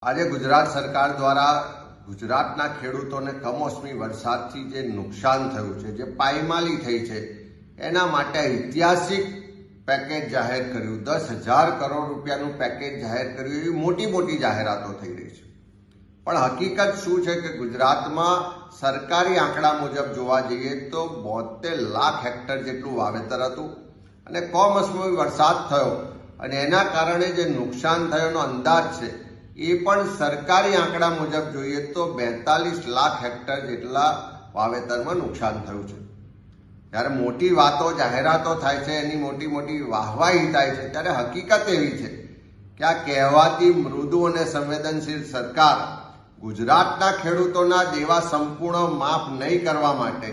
આજે ગુજરાત સરકાર દ્વારા ગુજરાતના ખેડૂતોને કમોસમી વરસાદથી જે નુકસાન થયું છે, જે પાયમાલી થઈ છે, એના માટે ઐતિહાસિક પેકેજ જાહેર કર્યું, 10,000 કરોડ રૂપિયાનું પેકેજ જાહેર કર્યું. એવી મોટી મોટી જાહેરાતો થઈ રહી છે. પણ હકીકત શું છે કે ગુજરાતમાં સરકારી આંકડા મુજબ જોવા જઈએ તો 72 લાખ હેક્ટર જેટલું વાવેતર હતું અને કમોસમી વરસાદ થયો અને એના કારણે જે નુકસાન થયોનો અંદાજ છે એ પણ સરકારી આંકડા મુજબ જોઈએ તો 42 લાખ હેક્ટર જેટલા વાવેતરમાં નુકસાન થયું છે. જ્યારે મોટી વાતો જાહેરાતો થાય છે, એની મોટી મોટી વાહવાહી થાય છે, ત્યારે હકીકત એવી છે કે આ કહેવાતી મૃદુ અને સંવેદનશીલ સરકાર ગુજરાતના ખેડૂતોના દેવા સંપૂર્ણ માફ નહીં કરવા માટે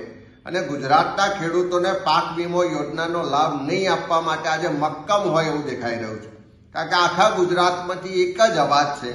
અને ગુજરાતના ખેડૂતોને પાક વીમો યોજનાનો લાભ નહીં આપવા માટે આજે મક્કમ હોય એવું દેખાઈ રહ્યું છે. કારણ કે આખા ગુજરાતમાંથી એક જ અવાજ છે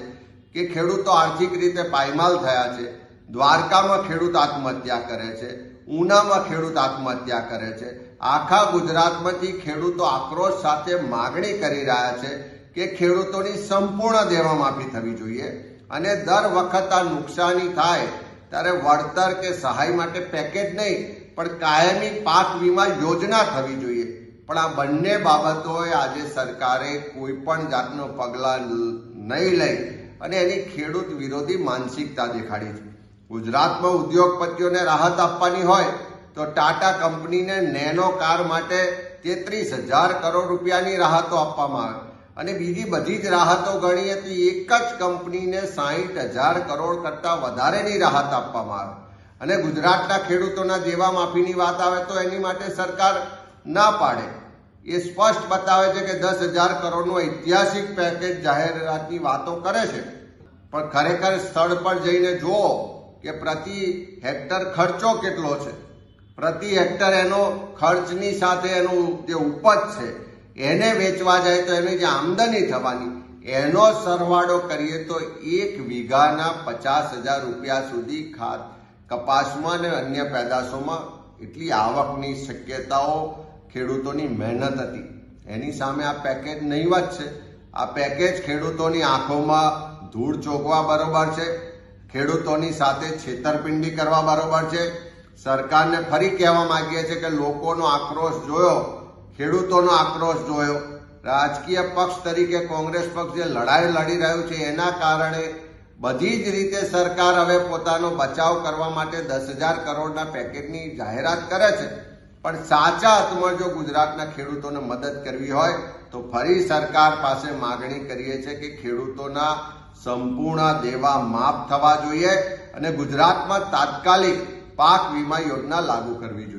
કે ખેડૂતો આર્થિક રીતે પાયમાલ થયા છે. દ્વારકામાં ખેડૂત આત્મહત્યા કરે છે, ઉનામાં ખેડૂત આત્મહત્યા કરે છે. આખા ગુજરાતમાંથી ખેડૂતો આક્રોશ સાથે માગણી કરી રહ્યા છે કે ખેડૂતોની સંપૂર્ણ દેવા માફી થવી જોઈએ અને દર વખત આ નુકસાની થાય ત્યારે વળતર કે સહાય માટે પેકેજ નહીં પણ કાયમી પાક વીમા યોજના થવી જોઈએ. પણ આ બંને બાબતોએ આજે સરકારે કોઈ પણ જાતનો પગલાં નહીં લઈ અને એની ખેડૂત વિરોધી માનસિકતા દેખાડી છે. ગુજરાતમાં ઉદ્યોગપતિઓને રાહત આપવાની હોય તો ટાટા કંપનીને નેનો કાર માટે 33,000 કરોડ રૂપિયાની રાહતો આપવામાં આવે અને બીજી બધી જ રાહતો ગણીએ તો એક જ કંપનીને 60,000 કરોડ કરતાં વધારેની રાહત આપવામાં આવે અને ગુજરાતના ખેડૂતોના દેવા માફીની વાત આવે તો એની માટે સરકાર ના પાડે. એ સ્પષ્ટ બતાવે છે કે 10,000 કરોડનું ઐતિહાસિક પેકેજ જાહેરાતની વાતો કરે છે, પણ ખરેખર સ્થળ પર જઈને જુઓ કે પ્રતિ હેક્ટર ખર્ચો કેટલો છે. પ્રતિ હેક્ટર એનો ખર્ચની સાથે એનું જે ઉપજ છે એને વેચવા જાય તો એની જે આમદની થવાની એનો સરવાળો કરીએ તો 1 વીઘાના 50,000 રૂપિયા સુધી કપાસમાં અને અન્ય પેદાશોમાં એટલી આવકની શક્યતાઓ ખેડૂતોની મહેનત હતી. એની સામે આ પેકેજ નહીવત છે. આ પેકેજ ખેડૂતોની આંખોમાં ધૂળ ચોકવા બરોબર છે, ખેડૂતોની સાથે છેતરપિંડી કરવા બરોબર છે. સરકારને ફરી કહેવા માંગીએ છીએ કે લોકોનો આક્રોશ જોયો, ખેડૂતોનો આક્રોશ જોયો. રાજકીય પક્ષ તરીકે કોંગ્રેસ પક્ષ જે લડાઈ લડી રહ્યું છે એના કારણે બધી જ રીતે સરકાર હવે પોતાનો બચાવ કરવા માટે 10,000 કરોડના પેકેજની જાહેરાત કરે છે. પણ સાચા અર્થમાં જો ગુજરાતના ખેડૂતોને મદદ કરવી હોય તો ફરી સરકાર પાસે માગણી કરીએ છીએ કે ખેડૂતોના સંપૂર્ણ દેવા માફ થવા જોઈએ અને ગુજરાતમાં તાત્કાલિક પાક વીમા યોજના લાગુ કરવી જોઈએ.